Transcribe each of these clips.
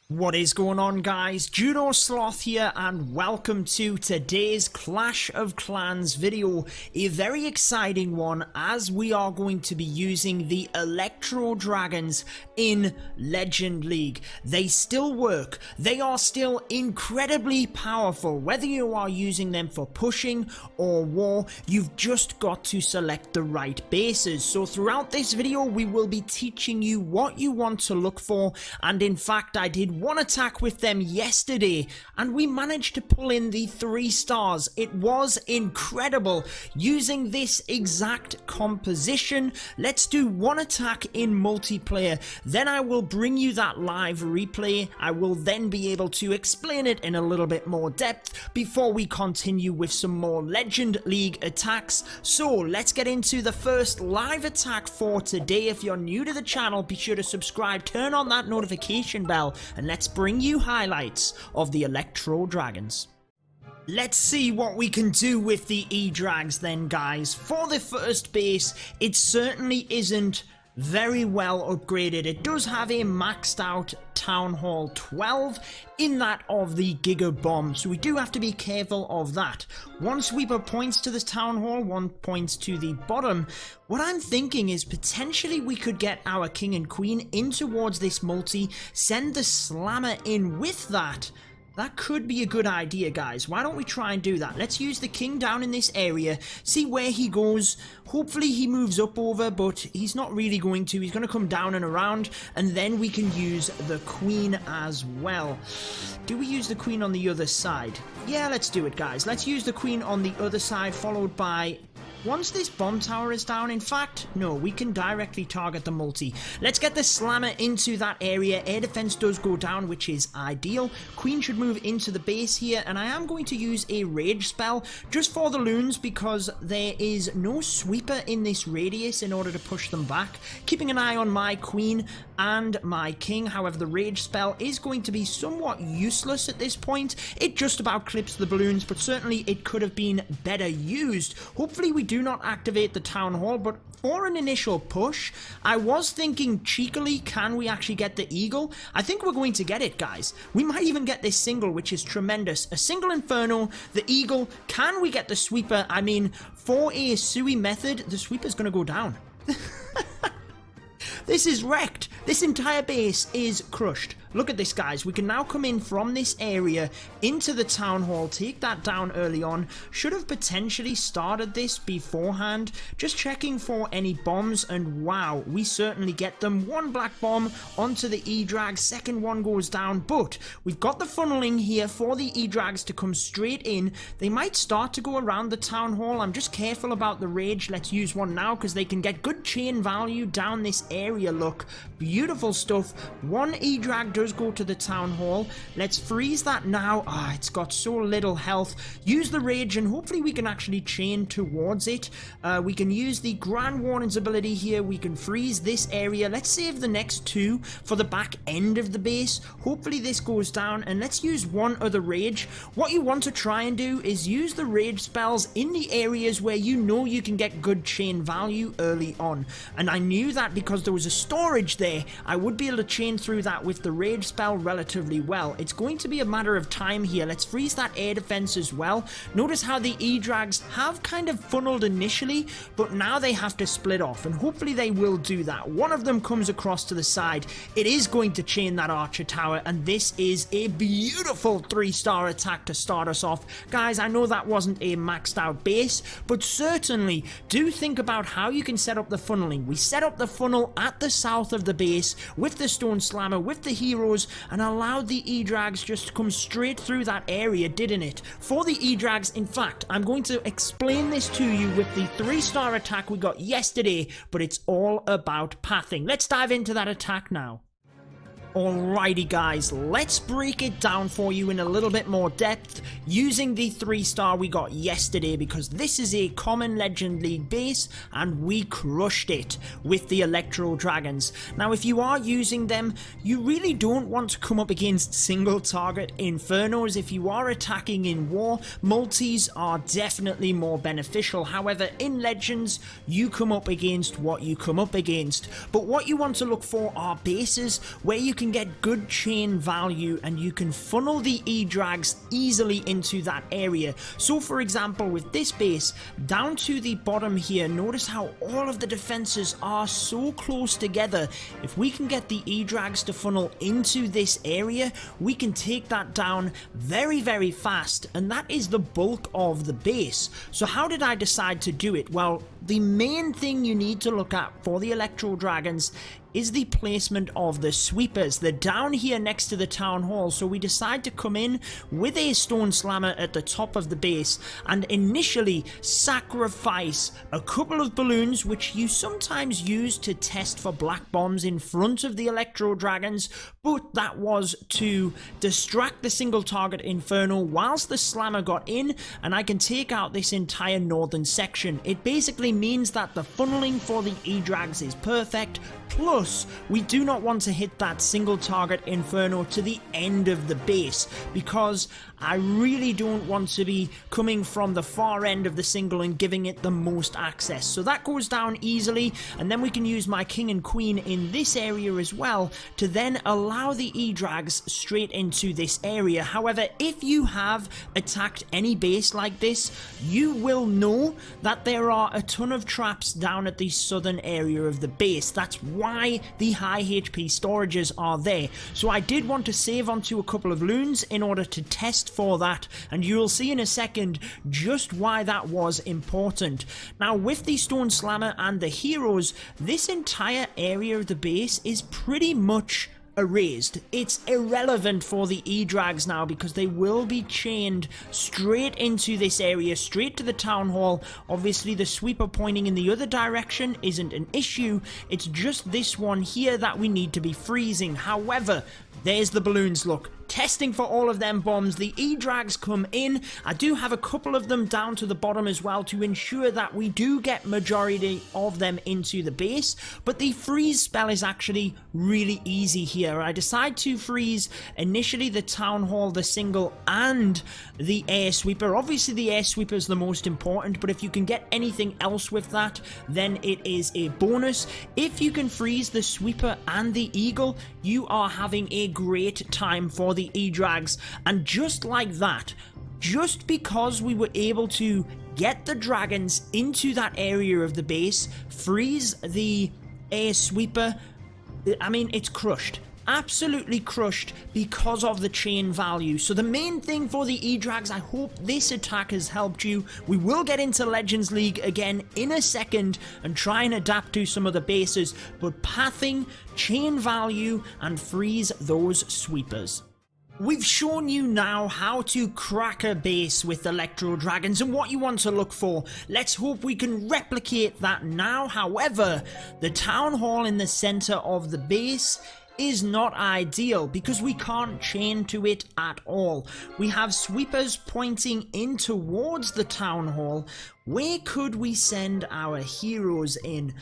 What is going on, guys? Judo Sloth here, and welcome to today's Clash of Clans video. A very exciting one, as we are going to be using the Electro Dragons in Legend League. They still work. They are still incredibly powerful. Whether you are using them for pushing or war, you've just got to select the right bases. So throughout this video, we will be teaching you what you want to look for, and in fact, I did one attack with them yesterday and we managed to pull in the 3 stars. It was incredible using this exact composition. Let's do one attack in multiplayer, then I will bring you that live replay. I will then be able to explain it in a little bit more depth before we continue with some more Legend League attacks. So let's get into the first live attack for today. If you're new to the channel, be sure to subscribe, turn on that notification bell, and let's bring you highlights of the Electro Dragons. Let's see what we can do with the E-Drags then, guys. For the first base, it certainly isn't very well upgraded. It does have a maxed out Town Hall 12 in that of the Giga Bomb, so we do have to be careful of that. One sweeper points to the Town Hall, one points to the bottom. What I'm thinking is potentially we could get our King and Queen in towards this multi, send the Slammer in with that. That could be a good idea, guys. Why don't we try and do that? Let's use the king down in this area, see where he goes. Hopefully he moves up over, but he's not really going to. He's going to come down and around, and then we can use the queen as well. Do we use the queen on the other side? Yeah, let's do it, guys. Let's use the queen on the other side, followed by... Once this bomb tower is down, in fact, no, we can directly target the multi. Let's get the slammer into that area. Air defense does go down, which is ideal. Queen should move into the base here, and I am going to use a rage spell just for the loons because there is no sweeper in this radius in order to push them back. Keeping an eye on my queen and my king. However, the rage spell is going to be somewhat useless at this point. It just about clips the balloons, but certainly it could have been better used. Hopefully we do not activate the town hall, but for an initial push, I was thinking cheekily, can we actually get the eagle? I think we're going to get it, guys. We might even get this single, which is tremendous. A single inferno, the eagle. Can we get the sweeper? I mean, for a Sui method, the sweeper's going to go down. This is wrecked. This entire base is crushed. Look at this, guys. We can now come in from this area into the town hall, take that down early on. Should have potentially started this beforehand. Just checking for any bombs, and wow, we certainly get them. One black bomb onto the E-Drag. Second one goes down, but we've got the funneling here for the E-Drags to come straight in. They might start to go around the town hall. I'm just careful about the rage. Let's use one now because they can get good chain value down this area. Look, beautiful stuff. One E-Drag does go to the town hall. Let's freeze that now. It's got so little health. Use the rage and hopefully we can actually chain towards it. We can use the Grand Warden's ability here. We can freeze this area. Let's save the next 2 for the back end of the base. Hopefully this goes down, and let's use one other rage. What you want to try and do is use the rage spells in the areas where you know you can get good chain value early on, and I knew that because there was a storage there, I would be able to chain through that with the rage spell relatively well. It's going to be a matter of time here. Let's freeze that air defense as well. Notice how the E-Drags have kind of funneled initially, but now they have to split off, and hopefully they will do that. One of them comes across to the side. It is going to chain that archer tower, and this is a beautiful 3-star attack to start us off. Guys, I know that wasn't a maxed out base, but certainly do think about how you can set up the funneling. We set up the funnel at the south of the base with the stone slammer, with the heroes, and allowed the E-Drags just to come straight through that area, didn't it? For the E-Drags, in fact, I'm going to explain this to you with the 3-star attack we got yesterday, but it's all about pathing. Let's dive into that attack now. Alrighty, guys, let's break it down for you in a little bit more depth using the 3-star we got yesterday, because this is a common Legend League base and we crushed it with the Electro Dragons. Now, if you are using them, you really don't want to come up against single target infernos. If you are attacking in war, multis are definitely more beneficial. However, in Legends, you come up against what you come up against. But what you want to look for are bases where you can can get good chain value and you can funnel the E-Drags easily into that area. So for example, with this base, down to the bottom here, notice how all of the defenses are so close together. If we can get the E-Drags to funnel into this area, we can take that down very, very fast, and that is the bulk of the base. So how did I decide to do it? Well, the main thing you need to look at for the Electro Dragons is the placement of the sweepers. They're down here next to the town hall, so we decide to come in with a stone slammer at the top of the base and initially sacrifice a couple of balloons, which you sometimes use to test for black bombs in front of the Electro Dragons, but that was to distract the single target inferno whilst the slammer got in, and I can take out this entire northern section. It basically means that the funneling for the E-Drags is perfect, plus we do not want to hit that single target inferno to the end of the base, because I really don't want to be coming from the far end of the single and giving it the most access. So that goes down easily, and then we can use my king and queen in this area as well to then allow the E-Drags straight into this area. However, if you have attacked any base like this, you will know that there are a ton of traps down at the southern area of the base. That's why the high HP storages are there. So I did want to save onto a couple of loons in order to test for that, and you'll see in a second just why that was important. Now, with the stone slammer and the heroes, this entire area of the base is pretty much erased. It's irrelevant for the E-Drags now because they will be chained straight into this area, straight to the town hall. Obviously the sweeper pointing in the other direction isn't an issue, it's just this one here that we need to be freezing. However, there's the balloons, look. Testing for all of them bombs. The E-Drags come in. I do have a couple of them down to the bottom as well to ensure that we do get majority of them into the base, but the freeze spell is actually really easy here. I decide to freeze initially the town hall, the single, and the air sweeper. Obviously the air sweeper is the most important, but if you can get anything else with that, then it is a bonus. If you can freeze the sweeper and the eagle, you are having a great time for the E-Drags. And just like that, just because we were able to get the dragons into that area of the base, freeze the air sweeper, I mean, it's crushed. Absolutely crushed because of the chain value. So the main thing for the E-Drags, I hope this attack has helped you. We will get into Legends League again in a second and try and adapt to some of the bases, but pathing, chain value, and freeze those sweepers. We've shown you now how to crack a base with Electro Dragons and what you want to look for. Let's hope we can replicate that now. However, the town hall in the center of the base is not ideal because we can't chain to it at all. We have sweepers pointing in towards the town hall. Where could we send our heroes in?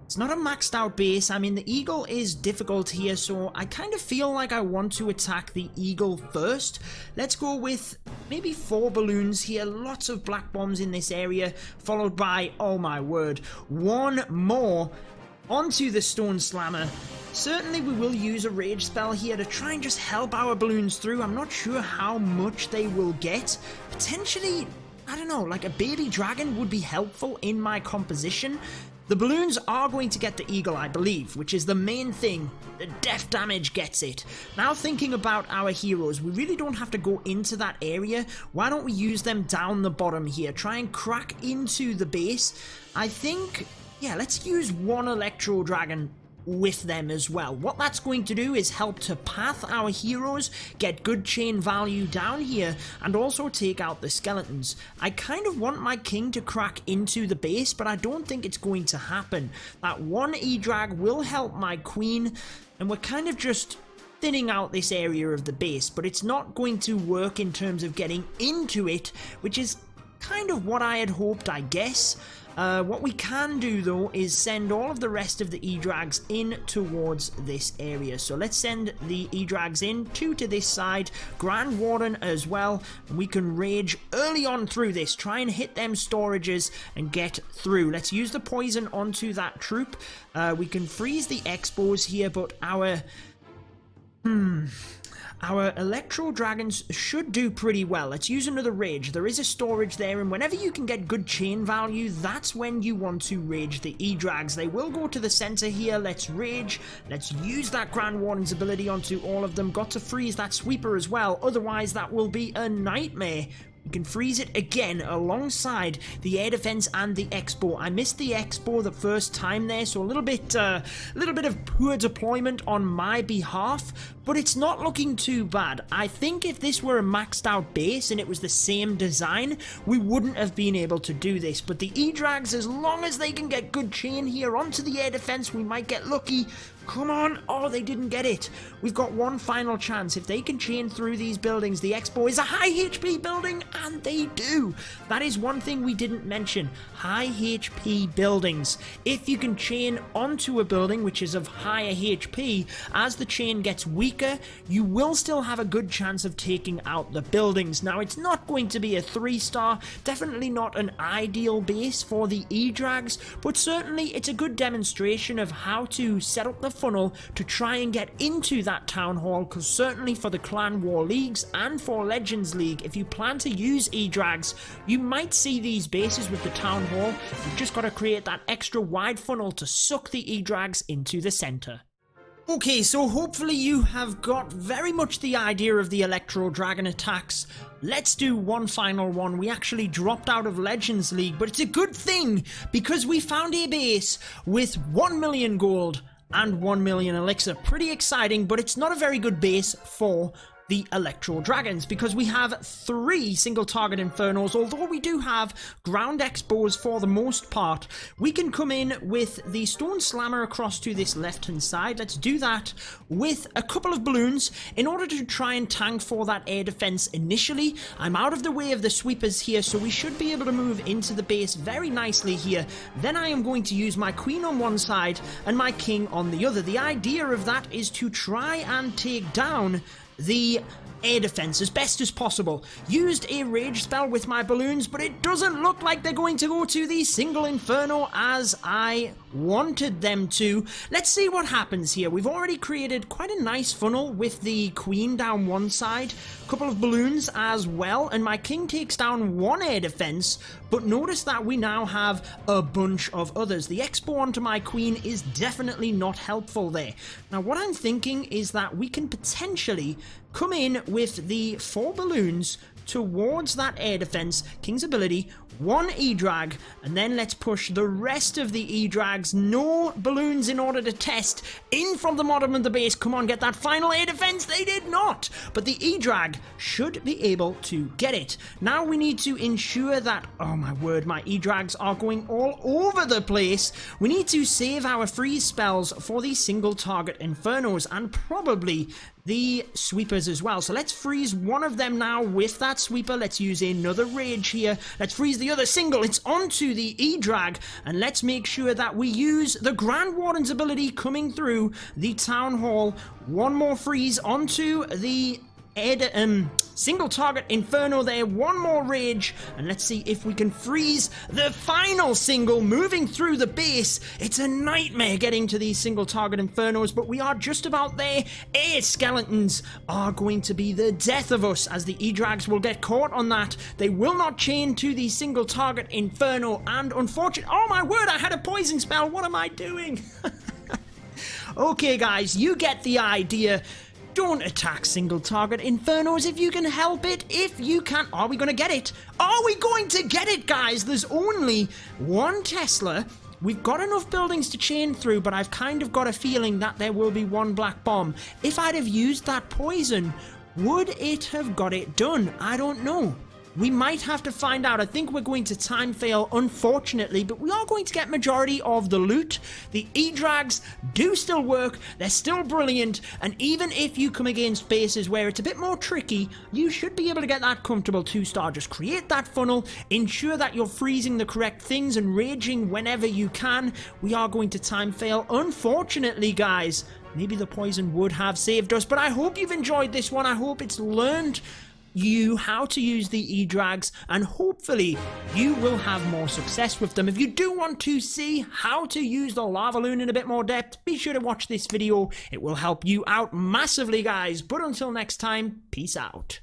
It's not a maxed out base. I mean, the eagle is difficult here, so I kind of feel like I want to attack the eagle first. Let's go with maybe 4 balloons here, lots of black bombs in this area, followed by, oh my word, 1 more onto the stone slammer. Certainly we will use a rage spell here to try and just help our balloons through. I'm not sure how much they will get. Potentially, I don't know, like a baby dragon would be helpful in my composition. The balloons are going to get the eagle, I believe, which is the main thing. The death damage gets it. Now thinking about our heroes, we really don't have to go into that area. Why don't we use them down the bottom here? Try and crack into the base. I think, yeah, let's use 1 Electro Dragon with them as well. What that's going to do is help to path our heroes, get good chain value down here, and also take out the skeletons. I kind of want my king to crack into the base, but I don't think it's going to happen. That 1 E-Drag will help my queen, and we're kind of just thinning out this area of the base, but it's not going to work in terms of getting into it, which is kind of what I had hoped, I guess. What we can do though is send all of the rest of the E-Drags in towards this area. So let's send the E-Drags in, 2 to this side, Grand Warden as well. We can rage early on through this, try and hit them storages and get through. Let's use the poison onto that troop. We can freeze the expos here, but our Our Electro Dragons should do pretty well. Let's use another rage. There is a storage there, and whenever you can get good chain value, that's when you want to rage the E-Drags. They will go to the center here. Let's rage. Let's use that Grand Warden's ability onto all of them. Got to freeze that sweeper as well, otherwise that will be a nightmare. We can freeze it again alongside the air defense and the expo. I missed the expo the first time there, so a little bit of poor deployment on my behalf, but it's not looking too bad. I think if this were a maxed out base and it was the same design, we wouldn't have been able to do this. But the E-Drags, as long as they can get good chain here onto the air defense, we might get lucky. Come on. Oh, they didn't get it. We've got one final chance. If they can chain through these buildings, the expo is a high HP building, and they do. That is one thing we didn't mention. High HP buildings. If you can chain onto a building which is of higher HP, as the chain gets weaker, you will still have a good chance of taking out the buildings. Now, it's not going to be a 3-star, definitely not an ideal base for the E-Drags, but certainly it's a good demonstration of how to set up the funnel to try and get into that town hall, because certainly for the Clan War Leagues and for Legends League, if you plan to use E-Drags, you might see these bases with the town hall. You've just got to create that extra wide funnel to suck the E-Drags into the center. Okay, so hopefully you have got very much the idea of the Electro Dragon attacks. Let's do one final one. We actually dropped out of Legends League, but it's a good thing because we found a base with 1 million gold and 1 million elixir. Pretty exciting, but it's not a very good base for the Electro Dragons because we have 3 single target infernos. Although we do have ground expos for the most part, we can come in with the stone slammer across to this left hand side. Let's do that with a couple of balloons in order to try and tank for that air defense initially. I'm out of the way of the sweepers here, so we should be able to move into the base very nicely here. Then I am going to use my queen on one side and my king on the other. The idea of that is to try and take down the air defense as best as possible. Used a rage spell with my balloons, but it doesn't look like they're going to go to the single inferno as I wanted them to. Let's see what happens here. We've already created quite a nice funnel with the queen down one side, a couple of balloons as well, and my king takes down one air defense, but notice that we now have a bunch of others. The expo onto my queen is definitely not helpful there. Now what I'm thinking is that we can potentially come in with the 4 balloons towards that air defense, king's ability, 1 E-Drag, and then let's push the rest of the E-Drags. No balloons in order to test. In from the bottom of the base. Come on, get that final air defense. They did not, but the E-Drag should be able to get it. Now we need to ensure that, oh my word, my E-Drags are going all over the place. We need to save our freeze spells for the single target infernos and probably the sweepers as well. So let's freeze one of them now with that sweeper. Let's use another rage here. Let's freeze the other single. It's onto the E-Drag, and let's make sure that we use the Grand Warden's ability coming through the town hall. One more freeze onto the single target inferno there. One more rage, and let's see if we can freeze the final single moving through the base. It's a nightmare getting to these single target infernos, but we are just about there. Air skeletons are going to be the death of us as the E-Drags will get caught on that. They will not chain to the single target inferno, and unfortunately, oh my word, I had a poison spell. What am I doing? Okay guys, you get the idea. Don't attack single target infernos if you can help it. If you can, are we going to get it? Are we going to get it, guys? There's only 1 Tesla. We've got enough buildings to chain through, but I've kind of got a feeling that there will be 1 black bomb. If I'd have used that poison, would it have got it done? I don't know. We might have to find out. I think we're going to time fail, unfortunately, but we are going to get majority of the loot. The E-Drags do still work. They're still brilliant. And even if you come against bases where it's a bit more tricky, you should be able to get that comfortable 2-star. Just create that funnel. Ensure that you're freezing the correct things and raging whenever you can. We are going to time fail, unfortunately, guys. Maybe the poison would have saved us, but I hope you've enjoyed this one. I hope it's learned you how to use the E-Drags, and hopefully you will have more success with them. If you do want to see how to use the lava loon in a bit more depth, be sure to watch this video. It will help you out massively, guys. But until next time, peace out.